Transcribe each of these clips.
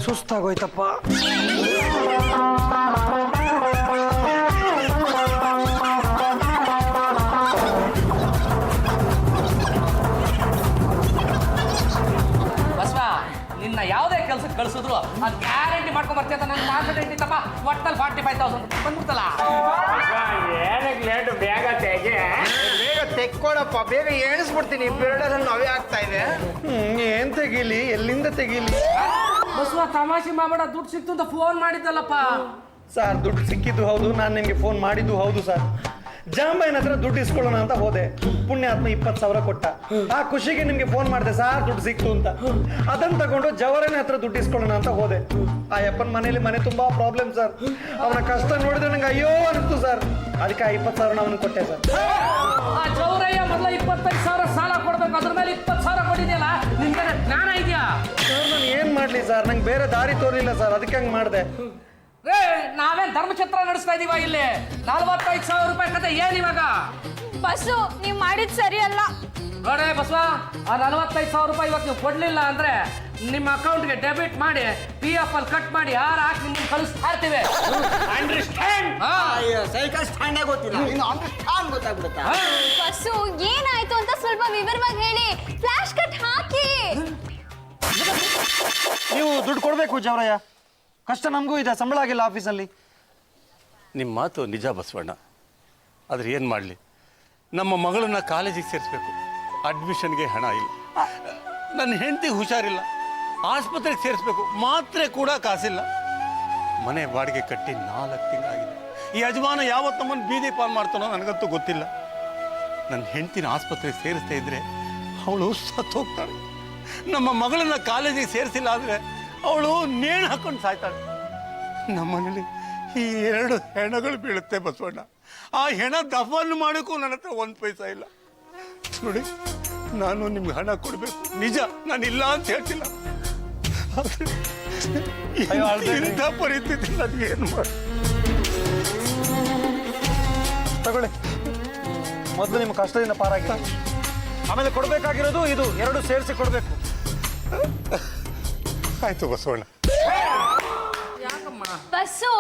ಸುಸ್ತಾಗೋಯ್ತಪ್ಪ. ನಿನ್ನ ಯಾವುದೇ ಕೆಲಸಕ್ಕೆ ಕಳಿಸಿದ್ರು ಅದು ಗ್ಯಾರಂಟಿ ಮಾಡ್ಕೊಂಡ್ ಬರ್ತೀಯ ಅಂತ ನನ್ನ ಕಾನ್ಫಿಡೆಂಟ್ ಇತ್ತಪ್ಪ. ಒಟ್ಟಲ್ಲಿ 45,000 ಬಂದ್ಬಿಡ್ತಲ್ಲ. ಏನಕ್ಕೆ ಲೇಟು? ಬೇಗ ತೆಕ್ಕೊಡಪ್ಪ, ಬೇಗ ಎಣಿಸ್ಬಿಡ್ತೀನಿ. ಬಿಲ್ಡರಲ್ಲಿ ನವೆ ಆಗ್ತಾ ಇದೆ. ಏನ್ ತೆಗೀಲಿ, ಎಲ್ಲಿಂದ ತೆಗೀಲಿ? ಬಸವ ತಮಾಷೆ ಮಾಡ, ದುಡ್ಡು ಸಿಕ್ತು ಅಂತ ಫೋನ್ ಮಾಡಿದ್ದಲ್ಲಪ್ಪ. ಸರ್ ದುಡ್ಡು ಸಿಕ್ಕಿದ್ದು ಹೌದು, ನಾನು ನಿಮ್ಗೆ ಫೋನ್ ಮಾಡಿದ್ದು ಹೌದು ಸರ್. ಜಾಂಬಾಯಿನ ಹತ್ರ ದುಡ್ಡು ಇಸ್ಕೊಳ್ಳೋಣ ಅಂತ ಹೋದೆ. ಪುಣ್ಯಾತ್ಮ 20,000 ಕೊಟ್ಟ. ಆ ಖುಷಿಗೆ ನಿಮ್ಗೆ ಫೋನ್ ಮಾಡಿದೆ, ಸಾರ್ ದುಡ್ಡು ಸಿಕ್ತು ಅಂತ. ಅದನ್ನ ತಗೊಂಡು ಜವರನ ಹತ್ರ ದುಡ್ಡು ಇಸ್ಕೊಳ್ಳೋಣ ಅಂತ ಹೋದೆ. ಆ ಯಪ್ಪನ ಮನೇಲಿ ಮನೆ ತುಂಬಾ ಪ್ರಾಬ್ಲಮ್ ಸರ್. ಅವನ ಕಷ್ಟ ನೋಡಿದ್ರೆ ನಂಗೆ ಅಯ್ಯೋ ಅನಿಸ್ತು ಸರ್. ಅದಕ್ಕೆ ಆ 20,000 ಅವನಿಗೆ ಕೊಟ್ಟೆ ಸರ್. ಆ ಜವರಯ್ಯ ಮೊದಲ 25,000 ಸಾಲ ಕೊಡ್ಬೇಕು, ಅದ್ರ ಮೇಲೆ 20,000 ಕೊಟ್ಟಿದ್ಯಲ್ಲ, ನಿಮ್ಗೆ ಜ್ಞಾನ ಇದೆಯಾ? ಸರ್ ನಾನು ಏನ್ ಮಾಡ್ಲಿ ಸರ್, ನಂಗೆ ಬೇರೆ ದಾರಿ ತೋರ್ಲಿಲ್ಲ ಸರ್, ಅದಕ್ಕೆ ಹಂಗೆ ಮಾಡಿದೆ. ನಾವೇನ್ ಧರ್ಮಛತ್ರ ನಡೆಸ್ತಾ ಇದೀವ ಇಲ್ಲಿ? 45,000 ರೂಪಾಯಿ ಕತೆ ಏನ್ ಇವಾಗ? ಬಸ್ಸು ನೀವ್ ಮಾಡಿದ್ ಸರಿ ಅಲ್ಲ ನೋಡೇ ಬಸವ, ಆ 45,000 ರೂಪಾಯಿ ಇವತ್ತು ನೀವು ಕೊಡ್ಲಿಲ್ಲ ಅಂದ್ರೆ ನಿಮ್ಮ ಅಕೌಂಟ್ಗೆ ಡೆಬಿಟ್ ಮಾಡಿ PF ಅಲ್ಲಿ ಕಟ್ ಮಾಡಿ ಹಾಕಿ ನಿಮ್ಗೆ ಕಳಿಸ್ತಾ ಇರ್ತೀವಿ. ಸೈಕಲ್ ಸ್ಟ್ಯಾಂಡೇ ಗೊತ್ತಿಲ್ಲ, ಇನ್ನು ಅಂಡರ್ಸ್ಟ್ಯಾಂಡ್ ಗೊತ್ತಾಗ್ಬಿಡುತ್ತಾ? ಬಸ್ಸು ಏನಾಯ್ತು ಅಂತ ಸ್ವಲ್ಪ ವಿವರವಾಗಿ ಹೇಳಿ. ಫ್ಲಾಶ್ ಕಟ್ ಹಾಕಿ. ನೀವು ದುಡ್ಡು ಕೊಡ್ಬೇಕು ಜವರಯ್ಯ, ಕಷ್ಟ ನಮಗೂ ಇದೆ, ಸಂಬಳ ಆಗಿಲ್ಲ ಆಫೀಸಲ್ಲಿ. ನಿಮ್ಮ ಮಾತು ನಿಜ ಬಸವಣ್ಣ, ಆದರೆ ಏನು ಮಾಡಲಿ, ನಮ್ಮ ಮಗಳನ್ನ ಕಾಲೇಜಿಗೆ ಸೇರಿಸ್ಬೇಕು, ಅಡ್ಮಿಷನ್ಗೆ ಹಣ ಇಲ್ಲ. ನನ್ನ ಹೆಂಡತಿಗೆ ಹುಷಾರಿಲ್ಲ, ಆಸ್ಪತ್ರೆಗೆ ಸೇರಿಸ್ಬೇಕು, ಮಾತ್ರೆ ಕೂಡ ಕಾಸಿಲ್ಲ. ಮನೆ ಬಾಡಿಗೆ ಕಟ್ಟಿ 4 ತಿಂಗಳಾಗಿದೆ. ಈ ಯಜಮಾನ ಯಾವತ್ತು ನಮ್ಮನ್ನು ಬೀದಿ ಪಾಲ್ ಮಾಡ್ತಾನೋ ನನಗಂತೂ ಗೊತ್ತಿಲ್ಲ. ನನ್ನ ಹೆಂಡತಿನ ಆಸ್ಪತ್ರೆಗೆ ಸೇರಿಸ್ತಾ ಇದ್ರೆ ಅವಳು ಸತ್ತು ಹೋಗ್ತಾಳೆ. ನಮ್ಮ ಮಗಳನ್ನ ಕಾಲೇಜಿಗೆ ಸೇರಿಸಿಲ್ಲ ಅಂದರೆ ಅವಳು ನೇಣು ಹಾಕೊಂಡು ಸಾಯ್ತಾಳೆ. ನಮ್ಮನೇಲಿ ಈ 2 ಹೆಣಗಳು ಬೀಳುತ್ತೆ ಬಸವಣ್ಣ. ಆ ಹೆಣ ದಫನ್ನು ಮಾಡೋಕ್ಕೂ ನನ್ನ ಹತ್ರ 1 ಪೈಸಾ ಇಲ್ಲ. ನೋಡಿ, ನಾನು ನಿಮ್ಗೆ ಹಣ ಕೊಡಬೇಕು ನಿಜ, ನಾನು ಇಲ್ಲ ಅಂತ ಹೇಳ್ತಿಲ್ಲ. ಇಂಥ ಪರಿಸ್ಥಿತಿ ನನಗೆ ಏನು ಮಾಡಿ ತಗೊಳ್ಳಿ, ಮೊದಲು ನಿಮ್ಮ ಕಷ್ಟದಿಂದ ಪಾರಾಗಿ, ಆಮೇಲೆ ಕೊಡಬೇಕಾಗಿರೋದು ಇದು 2 ಸೇರಿಸಿ ಕೊಡಬೇಕು. ಆಯ್ತು ಬಸವಣ್ಣ. ಬಸ್ಸು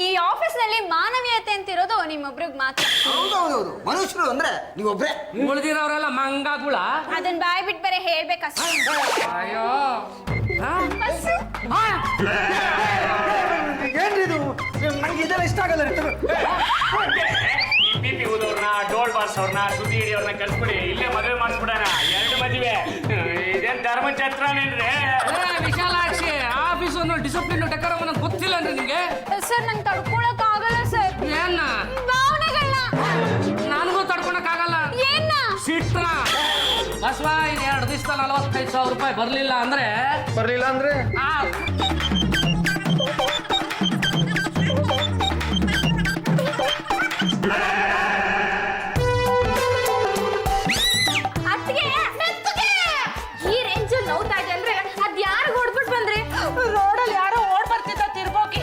ಈ ಆಫೀಸ್ ನಲ್ಲಿ ಮಾನವೀಯತೆ ಅಂತಿರೋದು ನಿಮ್ಮೊಬ್ರಿಗೆ ಮಾತ್ರ. ಹೌದೌದು, ಮನುಷ್ಯರು ಅಂದ್ರೆ ನೀವೊಬ್ರೆ. ಉಳಿದಿರೋರೆಲ್ಲ ಮಂಗಾಗುಳ. ಅದನ್ನ ಬಾಯ್ ಬಿಟ್ಟು ಬೇರೆ ಹೇಳ್ಬೇಕಷ್ಟೇ. ಅಯ್ಯೋ ಬಸ್ಸು ಏನ್ರಿ ಇದು? ನಂಗೆ ಇದೆಲ್ಲ ಇಷ್ಟ ಆಗಲ್ಲ. BP ಊದವ್ರನ್ನ, ಡೋಲ್ ಬಾರ್ಸವ್ರನ್ನ, ಸುದ್ದಿ ಹಿಡಿಯವ್ರನ್ನ ಕಳ್ಸ್ಬಿಡಿ, ಇಲ್ಲೇ ಮದುವೆ ಮಾಡಿಸ್ಬಿಡೋಣ. 2 ಮದುವೆ. ಇದೇನ್ ಧರ್ಮಛತ್ರನೇನ್ರಿ? ವಿಶಾಲಾಕ್ಷಿ, ಆಫೀಸ್ ಅನ್ನೋ ಡಿಸಿಪ್ಲಿನ್ ಡೆಕೋರಮ್ ನನಗೆ ಗೊತ್ತಿಲ್ಲ ಅಂದ್ರೆ ನಿಮ್ಗೆ? ಸರ್ ನಂಗೆ ತಡ್ಕೊಳಕ್ ಆಗಲ್ಲ ಸರ್. ಏನ್ನ ಭಾವನೆಗಳನ್ನ ನನಗೂ ತಡ್ಕೊಳಕ್ ಆಗಲ್ಲ. ಏನ್ನ ಸಿಟ್ನ ಬಸವ, ಇನ್ 2 ದಿವಸದಲ್ಲಿ 45,000 ರೂಪಾಯಿ ಬರ್ಲಿಲ್ಲ ಅಂದ್ರೆ ಈ ರೇಂಜ್ ನೋವ್ತಾ ಇದೆ ಅಂದ್ರೆ ಅದ್ ಯಾರು ಓಡ್ಬಿಟ್ಟು ಬಂದ್ರಿ? ರೋಡಲ್ಲಿ ಯಾರೋ ಓಡ್ ಬರ್ತಿದ್ದ ತಿರ್ಬೋಗಿ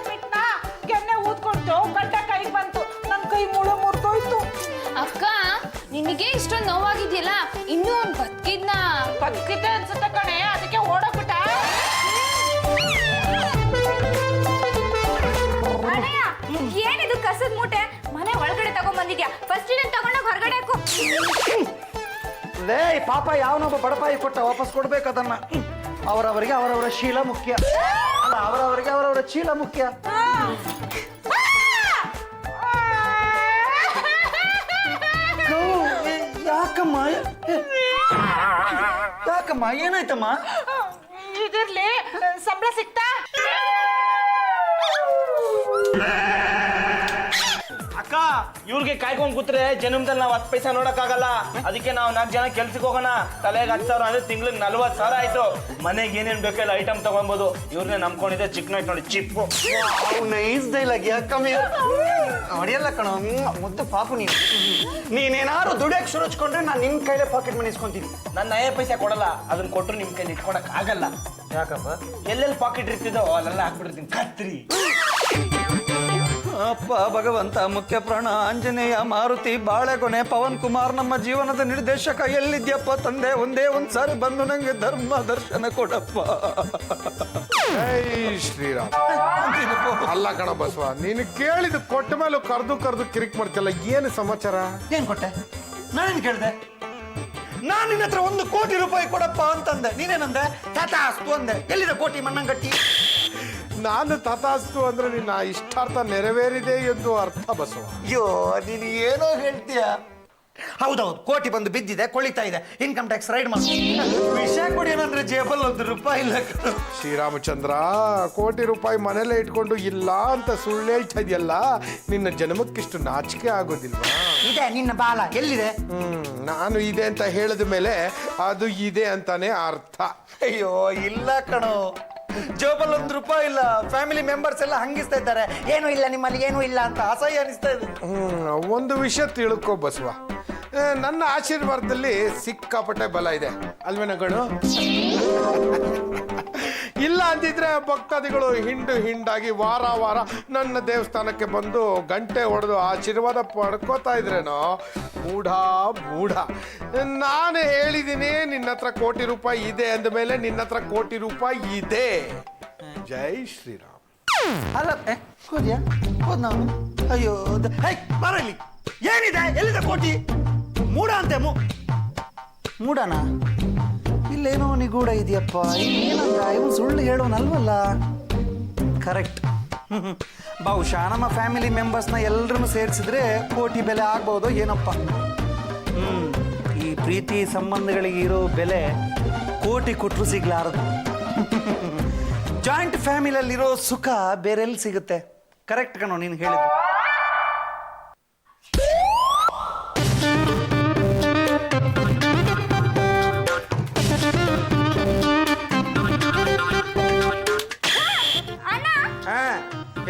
ಬಿಟ್ನಾ, ಕೆನ್ನೆ ಊದ್ಕೊಂಡು ಗಡ್ಡ ಕೈಗೆ ಬಂತು. ನನ್ನ ಕೈ ಮುರಿದೋಯ್ತು. ಅಕ್ಕ ನಿನಗೆ ಇಷ್ಟೊಂದು ನೋವಾಗಿದ್ಯಲ್ಲ, ಇನ್ನೂ ಅವ್ನು ಬದುಕಿದ್ದೆ ಅನ್ಸುತ್ತೆ ಕಣೆ, ಅದಕ್ಕೆ ಓಡೋಗ್ಬಿಟ್ಟ. ಅಣ್ಣಯ್ಯ, ಏನಿದು ಕಸದ ಮೂಟೆ ಮನೆ ಒಳಗಡೆ ತಗೊಂಡ್ ಬಂದಿದ್ಯಾ? ಫಸ್ಟ್ ಇದನ್ನ ತಗೊಂಡೋಗಿ ಹೊರಗಡೆ ಹಾಕು. ಲೇ ಪಾಪ, ಯಾವನೊಬ್ಬ ಬಡಪಾಯಿ ಕೊಟ್ಟ, ವಾಪಸ್ ಕೊಡ್ಬೇಕು ಅದನ್ನ. ಅವರವರಿಗೆ ಅವರವರ ಶೀಲ ಮುಖ್ಯ ಅಲ್ಲ, ಅವರವರಿಗೆ ಅವರವರ ಚೀಲ ಮುಖ್ಯ. ಯಾಕಮ್ಮ ಏನಾಯ್ತಮ್ಮ? ಇದಿರ್ಲಿ, ಸಂಬಳ ಸಿಕ್ತಾ? ಅಕ್ಕ, ಇವ್ರಿಗೆ ಕಾಯ್ಕೊಂಡ್ ಕೂತ್ರೆ ಜನ್ಮದಲ್ಲಿ ನಾವು 10 ಪೈಸಾ ನೋಡಕ್ಕಾಗಲ್ಲ. ಅದಕ್ಕೆ ನಾವು 4 ಜನ ಕೆಲ್ಸಕ್ಕೆ ಹೋಗೋಣ. ತಲೆಗೆ 10,000 ಅಂದ್ರೆ ತಿಂಗ್ಳಿಗೆ 40,000 ಆಯ್ತು. ಮನೆಗೆ ಏನೇನ್ ಬೇಕಲ್ಲ ಐಟಮ್ ತಗೊಬೋದು. ಇವ್ರನ್ನೇ ನಂಬ್ಕೊಂಡಿದ್ದೆ. ಚಿಕ್ಕ ನೈಟ್ ನೋಡಿ, ಚಿಪ್ಪು. Nice dialogue. ಯಾಕಮ್ಮಿ ಹೊಡಿಯಲ್ಲ ಕಣ, ಮುದ್ದು ಪಾಪು ನೀನು. ನೀನೇನಾದ್ರು ದುಡಿಯಕ್ಕೆ ಶುರು ಹಚ್ಕೊಂಡ್ರೆ ನಾನು ನಿನ್ ಕೈಲೇ ಪಾಕೆಟ್ ಮನಿ ಇಸ್ಕೊಂತೀನಿ. ನನ್ನ 5 ಪೈಸೆ ಕೊಡಲ್ಲ, ಅದನ್ನ ಕೊಟ್ಟರು ನಿಮ್ ಕೈಲಿ ಇಟ್ಕೊಳಕ್ ಆಗಲ್ಲ. ಯಾಕಪ್ಪ? ಎಲ್ಲೆಲ್ಲಿ ಪಾಕೆಟ್ ಇರ್ತಿದ್ದೋ ಅಲ್ಲೆಲ್ಲ ಹಾಕ್ಬಿಡ್ತೀನಿ ಕತ್ರಿ. ಅಪ್ಪ ಭಗವಂತ, ಮುಖ್ಯ ಪ್ರಾಣ ಆಂಜನೇಯ, ಮಾರುತಿ, ಬಾಳೆಗೊನೆ, ಪವನ್ ಕುಮಾರ್, ನಮ್ಮ ಜೀವನದ ನಿರ್ದೇಶಕ, ಎಲ್ಲಿದ್ಯಪ್ಪ ತಂದೆ? ಒಂದೇ ಒಂದ್ಸಾರಿ ಬಂದು ನಂಗೆ ಧರ್ಮ ದರ್ಶನ ಕೊಡಪ್ಪ. ಜೈ ಶ್ರೀರಾಮ್. ಅಲ್ಲ ಕಣ ಬಸವ, ನೀನು ಕೇಳಿದ ಕೊಟ್ಟ ಮೇಲೂ ಕರೆದು ಕಿರಿಕ್ ಮಾಡ್ತಿಲ್ಲ, ಏನು ಸಮಾಚಾರ? ಏನ್ ಕೊಟ್ಟೆ? ನಾನೇನ್ ಕೇಳ್ದೆ? ನಾನ್ ನಿನ್ನ ಹತ್ರ 1 ಕೋಟಿ ರೂಪಾಯಿ ಕೊಡಪ್ಪ ಅಂತಂದೆ. ನೀನೇನಂದೆ? ತಥಾಸ್ತು ಅಂದೆ. ಎಲ್ಲಿದೆ ಕೋಟಿ ಮಣ್ಣಂಗಟ್ಟಿ? ನಾನು ತಥಾಸ್ತು ಅಂದ್ರೆ ನಿನ್ನ ಇಷ್ಟಾರ್ಥ ನೆರವೇರಿದೆ ಎಂದು ಅರ್ಥ ಬಸವ. ಅಯ್ಯೋ, ನೀನು ಏನೋ ಹೇಳ್ತೀಯ. ಹೌದೌದು, ಕೋಟಿ ಬಂದು ಬಿದ್ದಿದೆ, ಕೊಳಿತಾ ಇದೆ. ಇನ್ಕಮ್ ಟ್ಯಾಕ್ಸ್ ರೈಡ್ ಮಾಡಿ ವಿಷಯ ಕೊಡಿ ಏನಂದ್ರೆ ಜೇಬಲ್ 1 ರೂಪಾಯಿ ಇಲ್ಲ. ಶ್ರೀರಾಮಚಂದ್ರ, ಕೋಟಿ ರೂಪಾಯಿ ಮನೇಲೆ ಇಟ್ಕೊಂಡು ಇಲ್ಲ ಅಂತ ಸುಳ್ಳು ಹೇಳ್ತಾ ಇದೆಯಲ್ಲ, ನಿನ್ನ ಜನ್ಮಕ್ಕಿಷ್ಟು ನಾಚಿಕೆ ಆಗೋದಿಲ್ವಾ? ಇದೆ ನಿನ್ನ ಬಾಲ ಎಲ್ಲಿದೆ? ನಾನು ಇದೆ ಅಂತ ಹೇಳಿದ ಮೇಲೆ ಅದು ಇದೆ ಅಂತಾನೆ ಅರ್ಥ. ಅಯ್ಯೋ ಇಲ್ಲ ಕಣೋ, ಜೋಬಲ್ 1 ರೂಪಾಯಿ ಇಲ್ಲ. ಫ್ಯಾಮಿಲಿ ಮೆಂಬರ್ಸ್ ಎಲ್ಲ ಹಂಗಿಸ್ತಾ ಇದ್ದಾರೆ, ಏನೂ ಇಲ್ಲ ನಿಮ್ಮಲ್ಲಿ, ಏನೂ ಇಲ್ಲ ಅಂತ ಅಸಹ್ಯ ಅನಿಸ್ತಾ ಇದೆ. ಒಂದು ವಿಷಯ ತಿಳ್ಕೊ ಬಸವ, ನನ್ನ ಆಶೀರ್ವಾದದಲ್ಲಿ ಸಿಕ್ಕಾಪಟ್ಟೆ ಬಲ ಇದೆ ಅಲ್ವೇನಗಳು? ಇಲ್ಲ ಅಂದಿದ್ರೆ ಭಕ್ತಾದಿಗಳು ಹಿಂಡಾಗಿ ವಾರ ನನ್ನ ದೇವಸ್ಥಾನಕ್ಕೆ ಬಂದು ಗಂಟೆ ಹೊಡೆದು ಆಶೀರ್ವಾದ ಪಡ್ಕೋತಾ ಇದ್ರೇನೋ. ಮೂಢ. ನಾನು ಹೇಳಿದ್ದೀನಿ ನಿನ್ನ ಹತ್ರ ಕೋಟಿ ರೂಪಾಯಿ ಇದೆ ಅಂದ ಮೇಲೆ ನಿನ್ನ ಹತ್ರ ಕೋಟಿ ರೂಪಾಯಿ ಇದೆ. ಜೈ ಶ್ರೀರಾಮ್. ಅಲ್ಲ ಹೋದ್ಯಾ? ಹೋದ್ ನಾನು. ಅಯ್ಯೋ ಬರಲಿ, ಏನಿದೆ? ಎಲ್ಲಿದೆ ಕೋಟಿ? ಮೂಡ ಅಂತೆ. ಮೂಡನ ಇಲ್ಲೇನೋ ನಿಗೂಢ ಇದೆಯಪ್ಪ. ಏನಂದ ಇವನು ಸುಳ್ಳು ಹೇಳೋನಲ್ವಲ್ಲ. ಕರೆಕ್ಟ್. ಬಹುಶಃ ನಮ್ಮ ಫ್ಯಾಮಿಲಿ ಮೆಂಬರ್ಸ್ನ ಎಲ್ಲರನ್ನು ಸೇರಿಸಿದ್ರೆ ಕೋಟಿ ಬೆಲೆ ಆಗ್ಬೋದು ಏನಪ್ಪ. ಈ ಪ್ರೀತಿ ಸಂಬಂಧಗಳಿಗೆ ಇರೋ ಬೆಲೆ ಕೋಟಿ ಕೊಟ್ಟರು ಸಿಗ್ಲಾರದು. ಜಾಯಿಂಟ್ ಫ್ಯಾಮಿಲಿಯಲ್ಲಿರೋ ಸುಖ ಬೇರೆಲ್ಲಿ ಸಿಗುತ್ತೆ. ಕರೆಕ್ಟ್ ಕಣೋ ನೀನು ಹೇಳಿದ್ದು.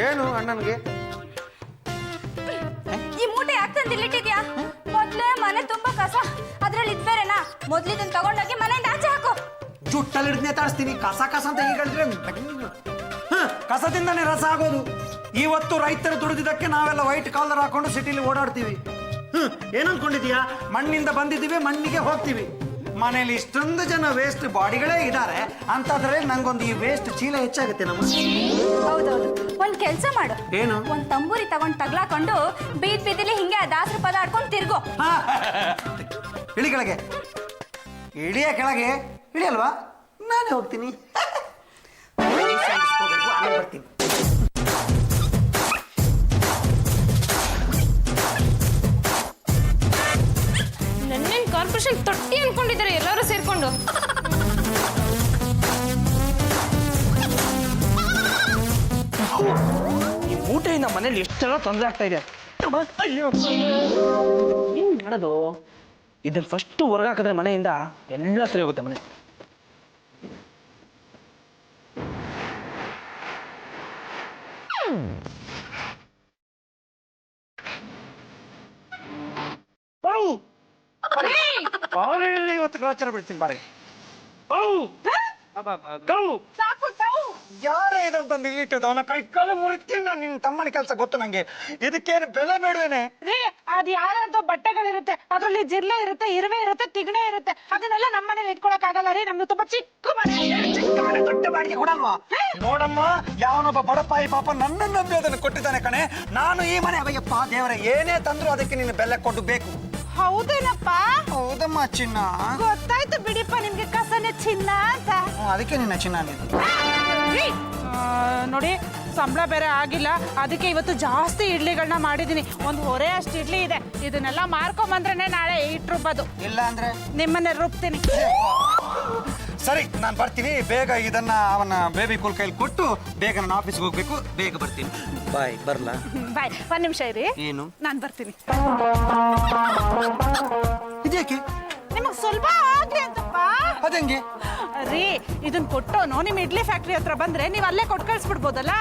ಏನು ಅಣ್ಣನಿಗೆ ಈ ಮೂಟೆ ಯಾಕೆ ತಂದು ಇಲ್ಲಿಟ್ಟಿದ್ಯಾ? ಮೊದ್ಲೇ ಮನೆ ತುಂಬಾ ಕಸ, ಅದ್ರಲ್ಲಿ ಇದ್ಬೇರೆನಾ? ಮೊದ್ಲಿದನ್ ತಗೊಂಡೋಗಿ ಮನೆಯಿಂದ ಆಚೆ ಹಾಕು. ಜುಟ್ಟಲ್ಲಿ ಹಿಡಿದು ನೇತಾಡಿಸ್ತೀನಿ. ಕಸ ಅಂತ ಈಗ ಹೇಳಿದ್ರೆ ಕಸದಿಂದನೇ ರಸ ಆಗೋದು. ಇವತ್ತು ರೈತರು ದುಡಿದಿದ್ದಕ್ಕೆ ನಾವೆಲ್ಲ ವೈಟ್ ಕಾಲರ್ ಹಾಕೊಂಡು ಸಿಟಿಲಿ ಓಡಾಡ್ತೀವಿ. ಏನನ್ಕೊಂಡಿದೀಯಾ? ಮಣ್ಣಿಂದ ಬಂದಿದ್ದೀವಿ, ಮಣ್ಣಿಗೆ ಹೋಗ್ತೀವಿ. ಮನೇಲಿ ಇಷ್ಟೊಂದು ಜನ ವೇಸ್ಟ್ ಬಾಡಿಗಳೇ ಇದ್ದಾರೆ ಅಂತಾದ್ರೆ ನಂಗೊಂದು ಈ ವೇಸ್ಟ್ ಚೀಲ ಹೆಚ್ಚಾಗುತ್ತೆ ನಮ್ಮ. ಹೌದೌದು, ಒಂದ್ ಕೆಲ್ಸ ಮಾಡು. ಏನು? ಒಂದ್ ತಂಬೂರಿ ತಗೊಂಡ್ ತಗ್ಲಾಕೊಂಡು ಬೀದಿಲಿ ಹಿಂಗೆ ದಾಸರ ಪದ ಆಡ್ಕೊಂಡು ತಿರ್ಗೋ. ಇಳಿ ಕೆಳಗೆ. ಇಳಿಯ ಕೆಳಗೆ ಇಳಿಯಲ್ವಾ? ನಾನೇ ಹೋಗ್ತೀನಿ. ಬರ್ತೀನಿ. ನನ್ನೇನ್ ಕಾರ್ಪೊರೇಷನ್ ತೊಟ್ಟಿ ಅನ್ಕೊಂಡಿದ್ದಾರೆ ಎಲ್ಲರೂ ಸೇರ್ಕೊಂಡು. ಈ ಮೂಟೆಯಿಂದ ಮನೇಲಿ ಎಷ್ಟೆಲ್ಲ ತೊಂದರೆ ಆಗ್ತಾ ಇದೆ. ಏನ್ ಮಾಡೋದು? ಇದನ್ನ ಫಸ್ಟ್ ಹೊರಗೆ ಹಾಕಿದ್ರೆ ಮನೆಯಿಂದ ಎಲ್ಲ ಸರಿ ಹೋಗುತ್ತೆ ಮನೆ. ಇವತ್ತು ಗೋಚರ ಬಿಡ್ತೀನಿ ಬಾರಿ. ಯಾರೇ ಇದಂತಂದು ಇಲ್ಲಿಟ್ಟದ? ಅವನ ಕೈ ಕಾಲು ಮುರಿತೀನಿ ನಾನು. ನಿನ್ನ ತಮ್ಮನ ಕೆಲಸ ಗೊತ್ತು ನಂಗೆ. ಇದಕ್ಕೇನು ಬೆಲೆ ಬೇಡವೇನೆ? ರೀ, ಅದ್ ಯಾರದ್ದು ಬಟ್ಟೆಗಳಿರುತ್ತೆ, ಅದ್ರಲ್ಲಿ ಜಿರ್ಲೆ ಇರುತ್ತೆ, ಇರುವೆ ಇರುತ್ತೆ, ತಿಗಣೆ ಇರುತ್ತೆ. ಅದನ್ನೆಲ್ಲ ನಮ್ಮನೇಲಿ ಇಟ್ಕೊಳಕ್ ಆಗಲ್ಲ ರೀ. ನಮ್ದು ತುಂಬಾ ಚಿಕ್ಕ ಮನೆ. ದೊಡ್ಡ ಬಾಡಿಗೆ ಕೊಡಲ್ವಾ? ನೋಡಮ್ಮ, ಯಾವನೊಬ್ಬ ಬಡಪಾಯಿ ಪಾಪ ನನ್ನನ್ನು ನಂಬಿ ಅದನ್ನು ಕೊಟ್ಟಿದ್ದಾನೆ ಕಣೆ. ನಾನು ಈ ಮನೆ ಅವಯ್ಯಪ್ಪ ದೇವರೇ, ಏನೇ ತಂದ್ರು ಅದಕ್ಕೆ ನೀನು ಬೆಲೆ ಕೊಟ್ಟು ಬೇಕು. ಹೌದೇನಪ್ಪ? ಹೌದಮ್ಮ ಚಿನ್ನ. ಗೊತ್ತಾಯ್ತು ಬಿಡಿಪ್ಪ, ನಿಮ್ಗೆ ಕಸನೆ ಚಿನ್ನ ಅಂತ. ಅದಕ್ಕೆ ನಿನ್ನ ಚಿನ್ನ ಅಂದಿದ್ದು. ನೋಡಿ, ಸಂಬಳ ಬೇರೆ ಆಗಿಲ್ಲ, ಅದಕ್ಕೆ ಇವತ್ತು ಜಾಸ್ತಿ ಇಡ್ಲಿಗಳನ್ನ ಮಾಡಿದೀನಿ. ಒಂದು ಹೊರೆ ಅಷ್ಟು ಇಡ್ಲಿ ಇದೆ. ಇದನ್ನೆಲ್ಲ ಮಾರ್ಕೊಂಬಂದ್ರೆ ನಾಳೆ ಇಟ್ಟಿರ್ಬೋದು. ಇಲ್ಲ ಅಂದ್ರೆ ನಿಮ್ಮನ್ನೇ ರುಬ್ತೀನಿ. ಸರಿ, ನಾನು ಬರ್ತೀನಿ. ಬೇಗ ಇದನ್ನ ಅವನ ಬೇಬಿ ಕೂಲ್ ಕೈಲಿ ಕೊಟ್ಟು ಬೇಗ ನನ್ನ ಆಫೀಸ್ಗೆ ಹೋಗ್ಬೇಕು. ಬೇಗ ಬರ್ತೀನಿ. ಬಾಯ್. ಬರ್ಲಾ? ಬಾಯ್. ಒಂದ್ ನಿಮಿಷ ಇರಿ. ಏನು? ನಾನು ಬರ್ತೀನಿ. ಇದ್ಯಾಕೆ? ನಿಮಗ್ ಸ್ವಲ್ಪ ಆಗ್ಲಿ ಅಂತಪ್ಪ. ಅದಂಗೆ ರೀ, ಇದನ್ ಕೊಟ್ಟೋನು ನಿಮ್ ಇಡ್ಲಿ ಫ್ಯಾಕ್ಟ್ರಿ ಹತ್ರ ಬಂದ್ರೆ ನೀವ್ ಅಲ್ಲೇ ಕೊಟ್ಟು ಕಳ್ಸ್ಬಿಡ್ಬೋದಲ್ಲ.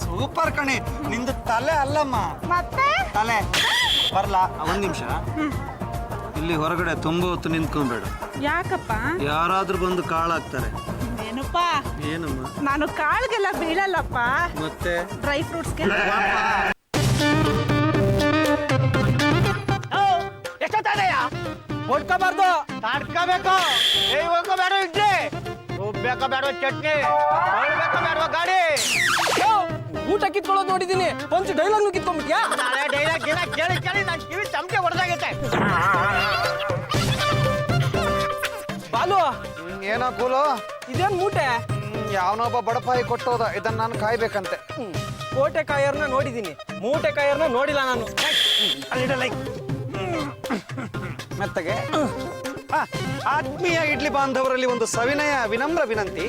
ಸೂಪರ್ ಕಣೆ. ನಿಂದು ತಲೆ ಅಲ್ಲಮ್ಮ, ಮತ್ತೆ ತಲೆ. ಬರ್ಲಾ? ಒಂದ್ ನಿಮಿಷ. ಇಲ್ಲಿ ಹೊರಗಡೆ ತುಂಬ ಹೊತ್ತು ನಿಂತ್ಕೊಂಡ್ಬೇಡ. ಯಾಕಪ್ಪ? ಯಾರಾದ್ರೂ ಬಂದು ಕಾಳಾಗ್ತಾರೆ. ಏನಪ್ಪ? ಏನಮ್ಮ? ನಾನು ಕಾಳ್ಗೆಲ್ಲ ಬೀಳಲ್ಲಪ್ಪ, ಮತ್ತೆ ಡ್ರೈ ಫ್ರೂಟ್ಸ್ಗೆ. ಎಷ್ಟೊತ್ತಾದೆಯಾ? ಹೊಡ್ಕೋಬಾರ್ದು, ತಾಡ್ಕೋಬೇಕು. ಹೋಗ್ಕೋಬೇಡ ಇಡ್ಲಿ. ಬೇಕಾ ಬೇಡ ಚಟ್ನಿ ಬೇಕಾ ಬೇಡ ಗಾಡಿ ಊಟ ಕಿತ್ಕೊಳ್ಳೋದು ನೋಡಿದೀನಿ ಪಂಚ್ ಡೈಲಾಗ್ ಕಿತ್ಕೊಂಡ್ಬಿಟ್ಯಾ ಡೈಲಾಗ್ ಕೇಳಿ ಕೇಳಿ ನಾನು ಕಿವಿ ಚಮಕೆ ಹೊಡೆದಾಗೈತೆ. ಬಾಲು ಏನೋ ಕೂಲು, ಇದೇನ್ ಮೂಟೆ? ಯಾವನೊಬ್ಬ ಬಡಪಾಯಿ ಕೊಟ್ಟೋದ, ಇದನ್ನ ನಾನು ಕಾಯ್ಬೇಕಂತೆ. ಕೋಟೆ ಕಾಯರ್ನ ನೋಡಿದೀನಿ, ಮೂಟೆ ಕಾಯರ್ನ ನೋಡಿಲ್ಲ ನಾನು. ಮೆತ್ತಗೆ ಆತ್ಮೀಯ ಇಡ್ಲಿ ಬಾಂಧವರಲ್ಲಿ ಒಂದು ಸವಿನಯ ವಿನಮ್ರ ವಿನಂತಿ.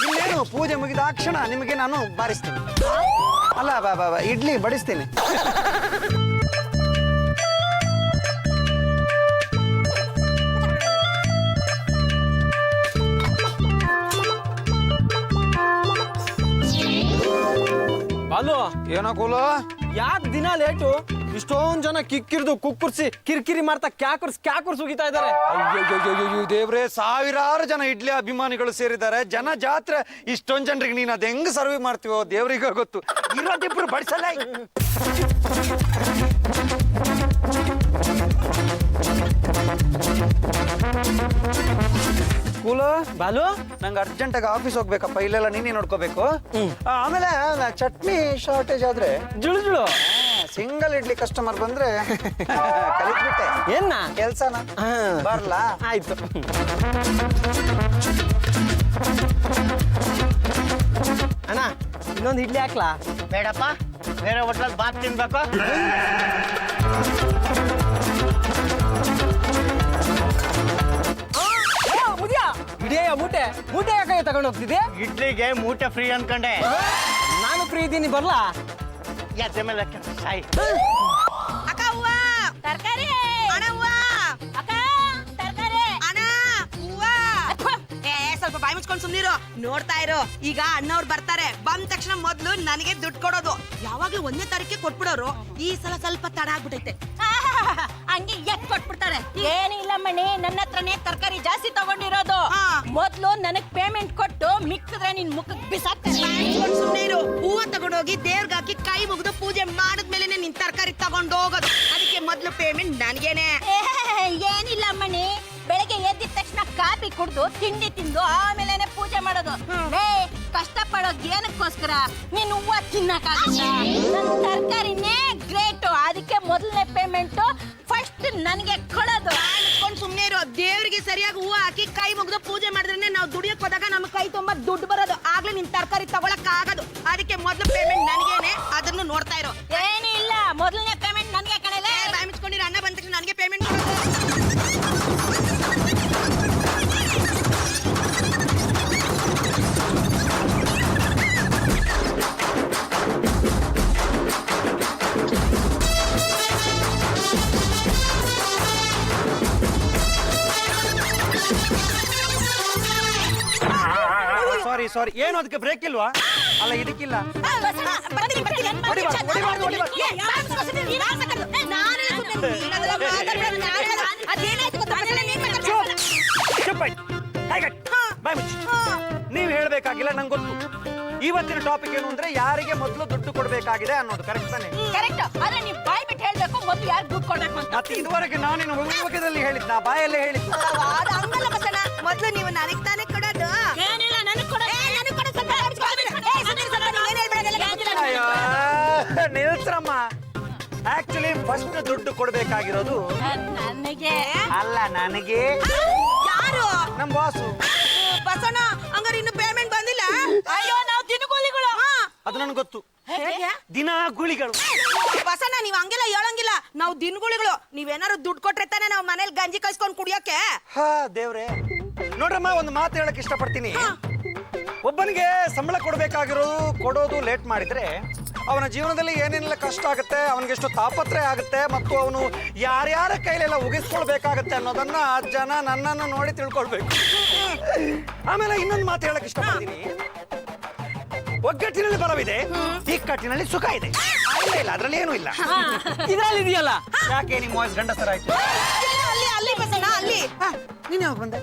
ಇನ್ನೇನು ಪೂಜೆ ಮುಗಿದಾಕ್ಷಣ ನಿಮಗೆ ನಾನು ಬಾರಿಸ್ತೀನಿ, ಅಲ್ಲ ಇಡ್ಲಿ ಬಡಿಸ್ತೀನಿ. ಬಾಲು ಏನೋ ಕೂಲು, ಯಾಕೆ ದಿನ ಲೇಟು? ಇಷ್ಟೊಂದ್ ಜನ ಕಿಕ್ಕಿರ್ದು ಕುಕ್ಕುರ್ಸಿ ಕಿರಿಕಿರಿ ಮಾಡ್ತಾ ಕ್ಯಾಕುರ್ಸ್ ಉಗಿತಾ ಇದಾರೆ. ಅಯ್ಯೋ ದೇವ್ರೆ, ಸಾವಿರಾರು ಜನ ಇಡ್ಲಿ ಅಭಿಮಾನಿಗಳು ಸೇರಿದ್ದಾರೆ. ಜನ ಜಾತ್ರೆ, ಇಷ್ಟೊಂದ್ ಜನರಿಗೆ ನೀನು ಅದ್ ಹೆಂಗ್ ಸರ್ವ್ ಮಾಡ್ತೀವೋ ದೇವ್ರಿಗೆ ಗೊತ್ತು. ಇರೋದಿಬ್ರು ಬಡಿಸಲ್ಲ. ಕೂಲು, ಬಾಲು ನಂಗೆ ಅರ್ಜೆಂಟಾಗಿ ಆಫೀಸ್ ಹೋಗ್ಬೇಕಪ್ಪ, ಇಲ್ಲೆಲ್ಲ ನೀನೇ ನೋಡ್ಕೋಬೇಕು. ಆಮೇಲೆ ಚಟ್ನಿ ಶಾರ್ಟೇಜ್ ಆದ್ರೆ ಜುಳು ಸಿಂಗಲ್ ಇಡ್ಲಿ ಕಸ್ಟಮರ್ ಬಂದ್ರೆ ಕಲಿತ್ಬಿಟ್ಟೆ ಏನ್ನ ಕೆಲ್ಸನ. ಬರ್ಲಾ? ಆಯ್ತು. ಅಣ್ಣ ಇನ್ನೊಂದು ಇಡ್ಲಿ ಹಾಕ್ಲಾ? ಬೇಡಪ್ಪ, ಬೇರೆ ಹೋಟ್ಲಲ್ಲಿ ಬಾತ್ ತಿನ್ಬೇಕು. ಇಡಿಯ ಮೂಟೆ ಯಾಕೆ ತಗೊಂಡು ಹೋಗ್ತಿದ್ದೆ? ಇಡ್ಲಿಗೆ ಮೂಟೆ ಫ್ರೀ ಅನ್ಕೊಂಡೆ. ನಾನು ಫ್ರೀ ಇದ್ದೀನಿ, ಬರ್ಲಾ? ಯಾಕೆ ಮೇಲೆ ಸಾಯಿ. ಅಕ್ಕ ಹೂವ ತರಕಾರಿ, ಅಣ್ಣ ಹೂವ, ಅಕ್ಕ ತರಕಾರಿ, ಅಣ್ಣ ಹೂವ. ಸ್ವಲ್ಪ ಬಾಯಿ ಮುಚ್ಕೊಂಡು ಸುಮ್ನಿರು. ನೋಡ್ತಾ ಇರೋ, ಈಗ ಅಣ್ಣವ್ರು ಬರ್ತಾರೆ. ಬಂದ ತಕ್ಷಣ ಮೊದ್ಲು ನನಗೆ ದುಡ್ಡು ಕೊಡೋದು. ಯಾವಾಗ್ಲೂ 1ನೇ ತಾರೀಕಿಗೆ ಕೊಟ್ಬಿಡೋರು. ಈ ಸಲ ಸ್ವಲ್ಪ ತಡ ಆಗ್ಬಿಟ್ಟೈತೆ. ಹಂಗೆ ಎತ್ ಕೊಟ್ಬಿಡ್ತಾರೆ. ಏನಿಲ್ಲ ಮಣಿ, ನನ್ನ ಹತ್ರನೇ ತರಕಾರಿ ಜಾಸ್ತಿ ತಗೊಂಡಿರೋದು. ಮೊದ್ಲು ನನಗ್ ಪೇಮೆಂಟ್ ಕೊಟ್ಟು ಮಿಕ್ಕಿದ್ರೆ ನಿನ್ ಮುಖಕ್ಕೆ ಬಿಸಾಕ್ತಾರೆ. ಸುಮ್ನೆ ಇರು. ಹೂವ ತಗೊಂಡೋಗಿ ದೇವ್ರಿಗೆ ಹಾಕಿ ಕೈ ಮುಗಿದು ಪೂಜೆ ಮಾಡಿದ್ಮೇಲೆ ನಿನ್ ತರಕಾರಿ ತಗೊಂಡು ಹೋಗೋದು. ಅದಕ್ಕೆ ಮೊದ್ಲು ಪೇಮೆಂಟ್ ನನಗೇನೆ. ಏನಿಲ್ಲ ಮಣಿ, ಬೆಳಗ್ಗೆ ಎದ್ದಿದ ತಕ್ಷಣ ಕಾಫಿ ಕುಡ್ದು ತಿಂಡಿ ತಿಂದು ಆಮೇಲೆ ಪೂಜೆ ಮಾಡೋದು. ಕಷ್ಟ ಪಡೋದ್ ಏನಕ್ಕೋಸ್ಕರ? ನೀನ್ ಹೂವ ತಿನ್ನಕ್ಕಾಗಲ್ಲ. ನನ್ ತರಕಾರಿನೇ ಗ್ರೇಟು, ಅದಕ್ಕೆ ಮೊದಲನೇ ಪೇಮೆಂಟ್ ಫಸ್ಟ್ ನನಗೆ ಕೊಡೋದು. ಸುಮ್ನೆ ಇರೋ. ದೇವ್ರಿಗೆ ಸರಿಯಾಗಿ ಹೂವ ಹಾಕಿ ಕೈ ಮುಗಿದು ಪೂಜೆ ಮಾಡಿದ್ರೆ ನಾವು ದುಡಿಯಕ್ ಹೋದಾಗ ನಮ್ ಕೈ ತುಂಬಾ ದುಡ್ಡು ಬರೋದು. ಆಗ್ಲೇ ನಿನ್ ತರಕಾರಿ ತಗೊಳಕ್ ಆಗೋದು. ಅದಕ್ಕೆ ಮೊದ್ಲು ಪೇಮೆಂಟ್ ನನಗೇನೆ, ಅದನ್ನು ನೋಡ್ತಾ ಇರೋ. ಏನೂ ಇಲ್ಲ, ಮೊದಲನೇ ಪೇಮೆಂಟ್ ನನಗೆ ಕಣಲೆ. ಬಾಯಿ ಮುಚ್ಕೊಂಡಿರೋ, ಅಣ್ಣ ಬಂದ ತಕ್ಷಣ ನನಗೆ ಪೇಮೆಂಟ್ ಕೊಡೋದು. ಸಾರಿ, ಏನು ಅದಕ್ಕೆ ಬ್ರೇಕ್ ಇಲ್ವಾ? ಅಲ್ಲ ಇದಕ್ಕಿಲ್ಲ. ನೀವ್ ಹೇಳ್ಬೇಕಾಗಿಲ್ಲ, ನಂಗೆ ಗೊತ್ತು. ಇವತ್ತಿನ ಟಾಪಿಕ್ ಏನು ಅಂದ್ರೆ ಯಾರಿಗೆ ಮೊದಲು ದುಡ್ಡು ಕೊಡ್ಬೇಕಾಗಿದೆ ಅನ್ನೋದು. ಕರೆಕ್ಟ್ ತಾನೆ? ಕರೆಕ್ಟ್. ಆದ್ರೆ ನೀವು ಬಾಯಿ ಬಿಟ್ಟು ಹೇಳ್ಬೇಕು, ಮೊದಲು ಯಾರು ದುಡ್ಡು ಕೊಡ್ಬೇಕು ಅಂತ. ಮತ್ತೆ ಇದುವರೆಗೆ ನಾನೇನು ಮುಖದಲ್ಲಿ ಹೇಳಿದ್, ನಾ ಬಾಯಲ್ಲೇ ಹೇಳಿದ್ದು. ಅದು ಹಂಗಲ್ಲ ಬಸಣ್ಣ, ಮೊದಲು ನೀವು ನನಗೆ ತಾನೇ ಕೊಡೋದು. ಏನಿಲ್ಲ, ನನಗೆ ಕೊಡೋದು. ನಿಲ್ಸ್ರಮ್ಮ, ಆಕ್ಚುಲಿ ಫಸ್ಟ್ ದುಡ್ಡು ಕೊಡ್ಬೇಕಾಗಿರೋದು ನನಗೆ ಅಲ್ಲ, ನನಗೆ. ಯಾರು? ನಮ್ ಬಾಸು. ಬಸಣ್ಣ, ಹಂಗಾರೆ ಇನ್ನು ಪೇಮೆಂಟ್ ಬಂದಿಲ್ಲ? ಅಯ್ಯೋ, ನಾವು ದಿನಗೂಲಿಗಳು. ಅದು ನನ್ಗೆ ಗೊತ್ತು. ದಿನ ಗುಳಿಗಳು. ಬಸಣ್ಣ, ನೀವ್ ಹಂಗೆಲ್ಲ ಹೇಳಂಗಿಲ್ಲ. ನಾವು ದಿನಗೂಲಿಗಳು. ನೀವೇನಾರು ದುಡ್ಡು ಕೊಟ್ರೆ ತಾನೇ ನಾವು ಮನೇಲಿ ಗಂಜಿ ಕಸ್ಕೊಂಡ್ ಕುಡಿಯೋಕೆ. ಹಾ ದೇವ್ರೆ, ನೋಡ್ರಮ್ಮ, ಒಂದು ಮಾತು ಹೇಳಕ್ ಇಷ್ಟಪಡ್ತೀನಿ. ಒಬ್ಬನಿಗೆ ಸಂಬಳ ಕೊಡೋದು ಲೇಟ್ ಮಾಡಿದ್ರೆ ಅವನ ಜೀವನದಲ್ಲಿ ಏನೇನೆಲ್ಲ ಕಷ್ಟ ಆಗುತ್ತೆ, ಅವನಿಗೆ ಎಷ್ಟು ತಾಪತ್ರಯ ಆಗುತ್ತೆ, ಮತ್ತು ಅವನು ಯಾರ್ಯಾರ ಕೈಲೆಲ್ಲ ಉಗಿಸ್ಕೊಳ್ಬೇಕಾಗತ್ತೆ ಅನ್ನೋದನ್ನ ಜನ ನನ್ನನ್ನು ನೋಡಿ ತಿಳ್ಕೊಳ್ಬೇಕು. ಆಮೇಲೆ ಇನ್ನೊಂದು ಮಾತು ಹೇಳಕ್ ಇಷ್ಟಪಡ್ತೀನಿ. ಒಗ್ಗಟ್ಟಿನಲ್ಲಿ ಬಲವಿದೆ, ಇಕ್ಕಟ್ಟಿನಲ್ಲಿ ಸುಖ ಇದೆ. ಇಲ್ಲ, ಅದ್ರಲ್ಲಿ ಏನೂ ಇಲ್ಲ. ಇದ್ರಲ್ಲಿ ಇದೆಯಲ್ಲ. ಯಾಕೆ ನಿಮ್ಮ ವಾಯ್ಸ್ ಗಂಡಸರ ಆಯ್ತು? ಅಲ್ಲಿ ಬಸಣ್ಣ, ಅಲ್ಲಿ. ನೀನ್ ಯಾವಾಗ ಬಂದೆ?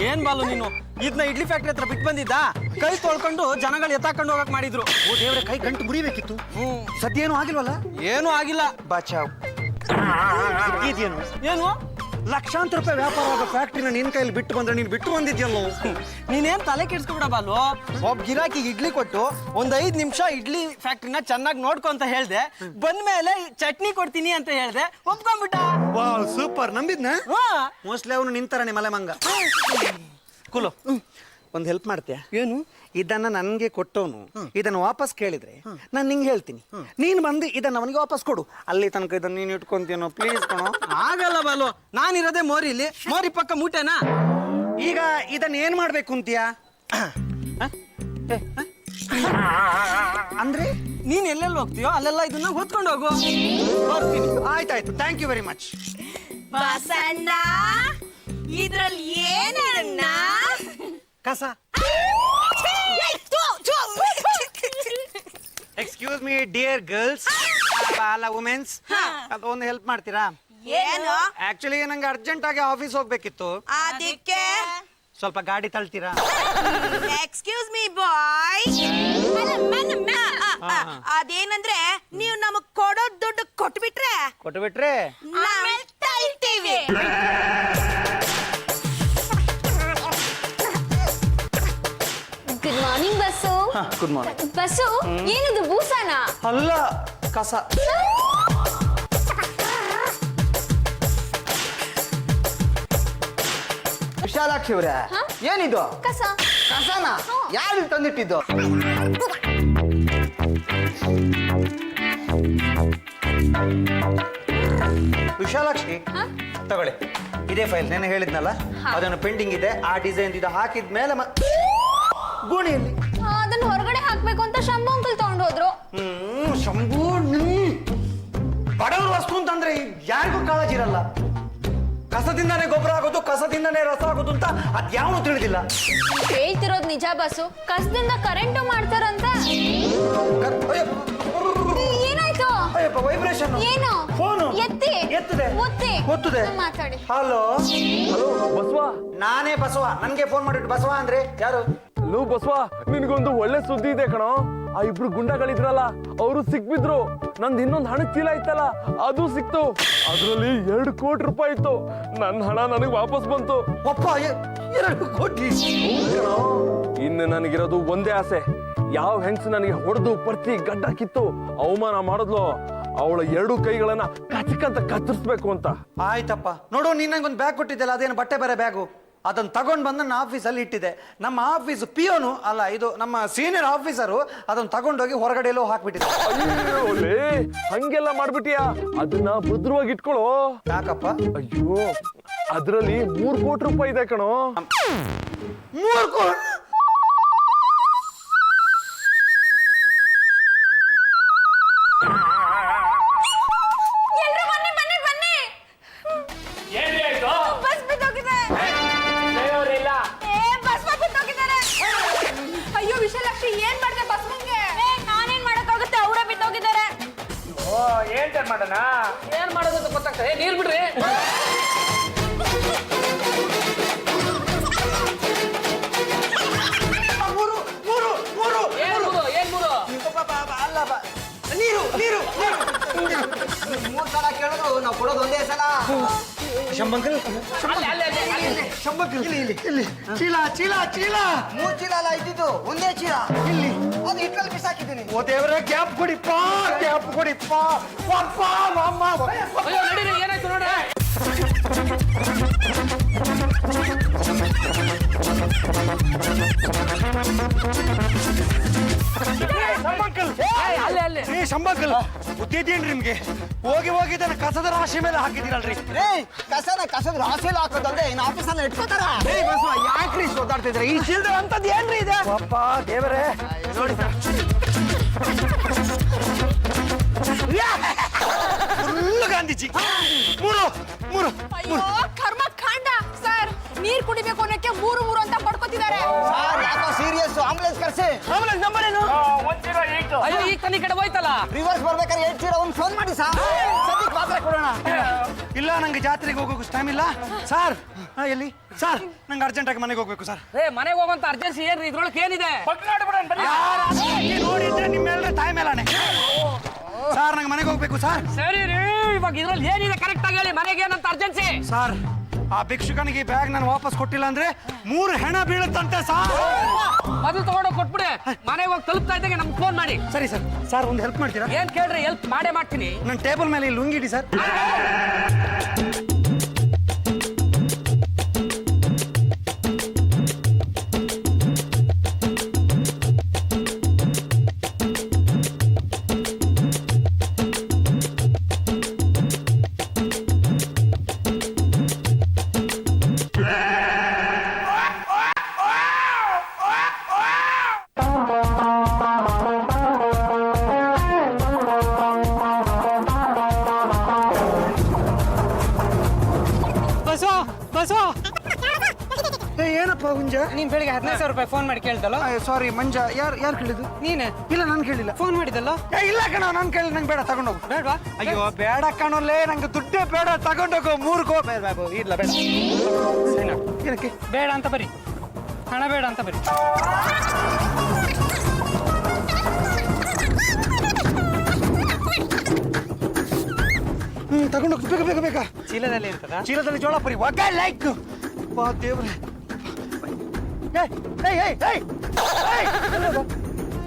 ಏನ್ ಬಾಲು ನೀನು ಇದನ್ನ ಇಡ್ಲಿ ಫ್ಯಾಕ್ಟ್ರಿ ಹತ್ರ ಬಿಟ್ಟು ಬಂದಿದ್ದ? ಕೈ ತೊಳ್ಕೊಂಡು ಜನಗಳು ಎತ್ತಾಕೊಂಡು ಹೋಗಕ್ ಮಾಡಿದ್ರು. ಓ ದೇವ್ರೆ, ಕೈ ಗಂಟು ಮುರಿಬೇಕಿತ್ತು. ಸದ್ಯ ಏನೂ ಆಗಿಲ್ವಲ್ಲ? ಏನೂ ಆಗಿಲ್ಲ. ಬಾಚಾವ್. ಇದೇನು? ಏನು ಲಕ್ಷಾಂತರ ರೂಪಾಯಿ ವ್ಯಾಪಾರ ಆಗೋ ಫ್ಯಾಕ್ಟ್ರಿನ ನಿನ್ ಕೈಲಿ ಬಿಟ್ಟು ಬಂದ್ರೆ ನೀನು ಬಿಟ್ಟು ಬಂದಿದ್ಯಲ್ಲೋ. ನೀನೇನ್ ತಲೆ ಕೆಡ್ಸ್ಕೊಬಿಡ ಬಾಲು. ಒಬ್ಬ ಗಿರಾಕಿಗೆ ಇಡ್ಲಿ ಕೊಟ್ಟು ಒಂದ್ 5 ನಿಮಿಷ ಇಡ್ಲಿ ಫ್ಯಾಕ್ಟ್ರಿನ ಚೆನ್ನಾಗಿ ನೋಡ್ಕೊ ಅಂತ ಹೇಳ್ದೆ. ಬಂದ್ಮೇಲೆ ಚಟ್ನಿ ಕೊಡ್ತೀನಿ ಅಂತ ಹೇಳ್ದೆ, ಒಪ್ಕೊಂಡ್ಬಿಟ್ಟ. Wow super, ನಂಬಿದ್ನ? ಹಾ. ಮೋಸ್ಟ್ಲಿ ಅವನು ನಿಂತಾರನೆ ಮಲೆ ಮಂಗ. ಕುಲು ಒಂದು ಹೆಲ್ಪ್ ಮಾಡ್ತೀಯಾ? ಏನು? ಇದನ್ನ ನನಗೆ ಕೊಟ್ಟವನು ಇದನ್ನು ವಾಪಸ್ ಕೇಳಿದ್ರೆ ನಾನು ನಿಂಗೆ ಹೇಳ್ತೀನಿ, ನೀನು ಬಂದು ಇದನ್ನ ಅವನಿಗೆ ವಾಪಸ್ ಕೊಡು. ಅಲ್ಲಿ ತನಕ ಇದನ್ನ ನೀನು ಇಟ್ಕೊಂತೀನೋ ಪ್ಲೀಸ್ ಕಣೋ. ಆಗಲ್ಲ ಬಾಲು, ನಾನಿರೋದೇ ಮೋರಿಲಿ. ಮೋರಿ ಪಕ್ಕ ಮೂಟೆನಾ? ಈಗ ಇದನ್ನ ಏನ್ ಮಾಡ್ಬೇಕು ಅಂತೀಯಾ? ಅಂದ್ರೆ ನೀನ್ ಎಲ್ಲೆಲ್ಲಿ ಹೋಗ್ತೀಯೋ ಅಲ್ಲೆಲ್ಲ ಇದನ್ನ ಹೊತ್ಕೊಂಡು ಹೋಗು. ಹೋಗ್ತೀನಿ. ಆಯ್ತಾಯ್ತು, ಥ್ಯಾಂಕ್ ಯು ವೆರಿ ಮಚ್. ಬಸಣ್ಣ ಇದ್ರಲ್ಲಿ ಏನಣ್ಣ? ಕಸ. ಎಕ್ಸ್ಕ್ಯೂಸ್ ಮೀ ಡಿಯರ್ ಗರ್ಲ್ಸ್, ಅಲ್ಲ ವುಮೆನ್ಸ್, ಅದೊಂದು ಹೆಲ್ಪ್ ಮಾಡ್ತೀರಾ? ಏನು? ಆಕ್ಚುಲಿ ನಂಗೆ ಅರ್ಜೆಂಟ್ ಆಗಿ ಆಫೀಸ್ ಹೋಗ್ಬೇಕಿತ್ತು, ಅದಕ್ಕೆ ಸ್ವಲ್ಪ ಗಾಡಿ ತಳ್ತೀರಾ? ಎಕ್ಸ್ಕ್ಯೂಸ್ ಮೀ ಬಾಯ್, ಅದೇನಂದ್ರೆ ನೀವು ನಮಗ್ ಕೊಡೋ ದುಡ್ಡು ಕೊಟ್ಬಿಟ್ರೆ ನಾವ್ ತಳ್ತೀವಿ. Good morning bus. Good morning. Bus ಏನದು ಬೂಸಾನ? ಅಲ್ಲ ಕಸ. ವಿಶಾಲಾಕ್ಷಿ ಅವ್ರೆ, ಏನಿದು? ಕಸ. ಕಸನ ಯಾರು ತಂದಿಟ್ಟಿದ್ದು? ವಿಶಾಲಾಕ್ಷಿ ತಗೊಳ್ಳಿ, ಇದೇ ಫೈಲ್ ನೆನೆ ಹೇಳಿದ್ನಲ್ಲ, ಅದನ್ನು ಪೆಂಡಿಂಗ್ ಇದೆ. ಆ ಡಿಸೈನ್ ಇದು ಹಾಕಿದ ಮೇಲೆ ಗೋಣಿಯಲ್ಲಿ ಅದನ್ನ ಹೊರಗಡೆ ಹಾಕ್ಬೇಕು ಅಂತ ಶಂಭು ಅಂಕಲ್ ತಗೊಂಡು ಹೋದ್ರು. ಶಂಭು, ಬಡವ್ರ ವಸ್ತು ಅಂತಂದ್ರೆ ಯಾರಿಗೂ ಕಾಳಜಿ ಇರಲ್ಲ. ಕಸದಿಂದಾನೇ ಗೊಬ್ಬರ ಆಗೋದು, ಕಸದಿಂದಾನೇ ರಸ ಆಗೋದು ಅಂತ ಅದ್ಯಾವನು ತಿಳಿದಿಲ್ಲ. ಹೇಳ್ತಿರೋದು ನಿಜ ಬಸ್ಸು, ಕಸದಿಂದ ಕರೆಂಟು ಮಾಡ್ತಾರಂತ. ಏನಾಯ್ತು? ಅಯ್ಯಪ್ಪ, ವೈಬ್ರೇಷನ್. ಏನು? ಫೋನು ಎತ್ತಿದೆ. ಒತ್ತದೆ. ಮಾತಾಡಿ. ಹಲೋ ಹಲೋ ಬಸವ, ನಾನೇ ಬಸವ. ನನ್ಗೆ ಫೋನ್ ಮಾಡಿಟ್ಟು ಬಸವ ಅಂದ್ರೆ ಯಾರು? ಲೋ ಬಸವ, ನಿನ್ಗೊಂದು ಒಳ್ಳೆ ಸುದ್ದಿ ಇದೆ ಕಣೋ. ಆ ಇಬ್ರು ಗುಂಡಗಳಿದ್ರಲ್ಲ, ಅವರು ಸಿಕ್ಬಿದ್ರು. ನಂದು ಇನ್ನೊಂದು ಹಣದ ಚೀಲ ಇತ್ತಲ್ಲ, ಅದು ಸಿಕ್ತು. ಅದ್ರಲ್ಲಿ 2 ಕೋಟಿ ರೂಪಾಯಿ ಇತ್ತು. ನನ್ನ ಹಣ ನನಗೆ ವಾಪಸ್ ಬಂತು. ಅಪ್ಪ, 2 ಕೋಟಿ? ಕಣೋ, ಇನ್ನು ನನಗಿರೋದು ಒಂದೇ ಆಸೆ. ಯಾವ ಹೆಂಗ್ಸು ನನಗೆ ಹೊಡೆದು ಪರ್ತಿ ಗಡ್ಡ ಕಿತ್ತು ಅವಮಾನ ಮಾಡಿದ್ಲು, ಅವಳ 2 ಕೈಗಳನ್ನ ಕಚಕಂತ ಕತ್ತರಿಸ್ಬೇಕು ಅಂತ. ಆಯ್ತಪ್ಪ, ನೋಡು, ನೀನ್ ನಂಗೊಂದು ಬ್ಯಾಗ್ ಕೊಟ್ಟಿದ್ದಲ್ಲ, ಅದೇನು ಬಟ್ಟೆ ಬರೆ ಬ್ಯಾಗು, ಅದನ್ನ ತಗೊಂಡ್ ಬಂದು ನನ್ನ ಆಫೀಸಲ್ಲಿ ಇಟ್ಟಿದೆ. ನಮ್ಮ ಆಫೀಸ್ ಪಿಯೋನು ಅಲ್ಲ, ಇದು ನಮ್ಮ ಸೀನಿಯರ್ ಆಫೀಸರು ಅದನ್ನ ತಗೊಂಡೋಗಿ ಹೊರಗಡೆ ಎಲ್ಲೋ ಹಾಕ್ಬಿಟ್ಟಿದೆ. ಅಯ್ಯೋಲೇ, ಹಂಗೆಲ್ಲ ಮಾಡ್ಬಿಟ್ಟಿಯಾ? ಅದನ್ನ ಭದ್ರವಾಗಿ ಇಟ್ಕೊಳ್ಳೋ. ಯಾಕಪ್ಪ? ಅಯ್ಯೋ, ಅದ್ರಲ್ಲಿ 3 ಕೋಟಿ ರೂಪಾಯಿ ಇದೆ ಕಣೋ. 3 ಕೋಟಿ? ಬಸ್ ಬಿದ್ದೋಗಿದೆ. ಅಯ್ಯೋ ವಿಶಾಲಾಕ್ಷಿ, ಏನ್ ಮಾಡ್ದೆ ಬಸ್ ಮುಂಗೆ? ನಾನೇನ್ ಮಾಡಕ್ಕಾಗುತ್ತೆ, ಅವರೇ ಬಿದ್ದೋಗಿದ್ದಾರೆ. ಏನ್ ಮಾಡೋಣ? ಏನ್ ಮಾಡೋದು ಅಂತ ಗೊತ್ತಾಗ್ತದೆ. ನೀರ್ ಬಿಡ್ರಿ. ಏನ್ ಮೂರು? ನೀರು. 3 ಸಲ ಕೇಳೋದು, ನಾವು ಕೊಡೋದು ಒಂದೇ ಸಲ. ಶಂಬಂಕಲ್, ಅಲ್ಲಿ. ಇಲ್ಲಿ ಚೀಲ. 3 ಚೀಲ ಅಲ್ಲ ಇದ್ದಿದ್ದು, ಒಂದೇ ಚೀಲ. ಇಲ್ಲಿ ಅದು ಇಟ್ರಲ್ಲಿ ಬಿಸಾಕಿದ್ದೀನಿ. ಓ ದೇವರೇ, ಗ್ಯಾಪ್ ಕೊಡಿಪ್ಪ. ಅಪ್ಪ, ಅಮ್ಮ. ಅಯ್ಯೋ ನಡೀರಿ, ಏನಾಯ್ತು ನೋಡಿ. ಶಂಬಂಕಲ್, ಬುದ್ಧಿ ಇದೆಯೇನ್ರಿ ನಿಮ್ಗೆ? ಹೋಗಿ ಇದನ್ನ ಕಸದ ರಾಶಿ ಮೇಲೆ ಹಾಕಿದಿರಲ್ರಿ. ಕಸದ ರಾಶಿಯಲ್ಲಿ ಹಾಕೋದಲ್ದೆ ಇನ್ನು ಆಫೀಸಲ್ಲಿ ಇಟ್ಕೋತಾರ. ಯಾಕ್ರಿ ಸೋದಾಡ್ತಿದ್ರೆ? ಈ ಚೀಲದ ಅಂತದ್ದು ಏನ್ರಿ ಇದೆ? ಅಪ್ಪ ದೇವರೇ, ನೋಡಿ ಫುಲ್ಲು ಗಾಂಧೀಜಿ. ಮೂರು. ಅಯ್ಯೋ ಕರ್ಮ ಕಾಂಡ. ಸರ್, ನೀರ್ ಕುಡಿಬೇಕು ಅನ್ನಕ್ಕೆ 3 ಅಂತ ಪಡ್ಕೊತಿದ್ದಾರೆ. ಯಾಕೋ ಸೀರಿಯಸ್? ಆಂಬುಲೆನ್ಸ್ ಕರ್ಸಿ. ಆಂಬುಲೆನ್ಸ್ ನಂಬರ್ ಏನು? 108. ಅಯ್ಯೋ ಈಗ ತನ್ನ ಕಡೆ ಹೋಯ್ತಲ್ಲ. ರಿವರ್ಸ್ ಬರ್ಬೇಕಾದ್ರೆ 8 ಚೀಲ ಒಂದು ಫೋನ್ ಮಾಡಿ ಸರ್, ಸದ್ಯಕ್ಕೆ ಮಾತ್ರ ಕೊಡೋಣ. ಇಲ್ಲ, ನಂಗೆ ಜಾತ್ರೆಗೆ ಹೋಗೋಕೆ ಟೈಮ್ ಇಲ್ಲ ಸರ್. ಎಲ್ಲಿ ಸರ್? ನಂಗೆ ಅರ್ಜೆಂಟಾಗಿ ಮನೆಗೆ ಹೋಗ್ಬೇಕು ಸರ್. ಮನೆಗೆ ಹೋಗಂತ ಅರ್ಜೆನ್ಸಿ ಏನ್ರಿ? ಇದ್ರೊಳಗೆ ಏನಿದೆ? ನೋಡಿದ್ರೆ ನಿಮ್ಮೆಲ್ಲರ ತಾಯಿ ಮೇಲಾನೆ ಸರ್. ನಂಗೆ ಮನೆಗೆ ಹೋಗ್ಬೇಕು ಸರ್. ಸರಿ ರೀ, ಇವಾಗ ಇದ್ರಲ್ಲಿ ಏನಿದೆ ಕರೆಕ್ಟ್ ಆಗಿ ಹೇಳಿ. ಮನೆಗೆ ಏನಂತ ಅರ್ಜೆನ್ಸಿ? ಸರ್, ಆ ಭಿಕ್ಷುಕನಿಗೆ ಈ ಬ್ಯಾಗ್ ನಾನು ವಾಪಸ್ ಕೊಟ್ಟಿಲ್ಲ ಅಂದ್ರೆ 3 ಹೆಣ ಬೀಳುತ್ತಂತೆ ಸಾರ್. ಮೊದಲು ತಗೊಂಡೋಗಿ ಕೊಟ್ಬಿಡಿ, ಮನೆಗೆ ಹೋಗಿ ತಲುಪ್ತಾ ಇದ್ದಂಗೆ ನಮ್ಗೆ ಫೋನ್ ಮಾಡಿ. ಸರಿ ಸರ್. ಸರ್ ಒಂದು ಹೆಲ್ಪ್ ಮಾಡ್ತೀರಾ? ಏನ್ ಕೇಳ್ರಿ, ಹೆಲ್ಪ್ ಮಾಡೇ ಮಾಡ್ತೀನಿ. ನನ್ನ ಟೇಬಲ್ ಮೇಲೆ ಇಲ್ಲಿ ಲುಂಗಿಡಿ ಸರ್. ಬಸವ ಬಸವ ಏನಪ್ಪ ಹುಂಜ? ನೀನ್ ಬೆಳಿಗ್ಗೆ 15,000 ರೂಪಾಯಿ ಫೋನ್ ಮಾಡಿ ಕೇಳ್ದಲ್ಲ. ಸಾರಿ ಮಂಜ. ಯಾರು ಕೇಳಿದ್ದು? ನೀನೆ. ಇಲ್ಲ ನಾನು ಕೇಳಿಲ್ಲ. ಫೋನ್ ಮಾಡಿದಲ್ಲ. ಇಲ್ಲ ಕಣ, ನಾನು ಕೇಳಿ. ನಂಗೆ ಬೇಡ, ತಗೊಂಡೋಗು. ಬೇಡವಾ? ಅಯ್ಯೋ ಬೇಡ ಕಣೋಲ್ಲೇ, ನಂಗೆ ದುಡ್ಡೇ ಬೇಡ, ತಗೊಂಡೋಗು. 3 ಕೋ ಇಲ್ಲ ಬೇಡ. ಏನಕ್ಕೆ ಬೇಡ ಅಂತ ಬರಿ, ಹಣ ಬೇಡ ಅಂತ ಬರಿ. ತಗೊಂಡೋಗು, ಬೇಗ ಬೇಗ ಬೇಗ. ಚೀಲದಲ್ಲಿ ಇರ್ತದ. ಚೀಲದಲ್ಲಿ ಜೋಳ ಪರಿ ಒಗ್ಗ ಲೈಕ್. ಬಾ ದೇವ್ರೆ.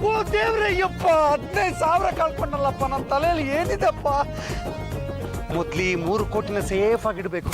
ಓ ದೇವ್ರೆ, ಯಪ್ಪ 15,000 ಕಳ್ಕೊಂಡಲ್ಲಪ್ಪ. ನನ್ನ ತಲೆಯಲ್ಲಿ ಏನಿದೆಪ್ಪ? ಮೊದ್ಲಿ 3 ಕೋಟಿನ ಸೇಫ್ ಆಗಿಡ್ಬೇಕು.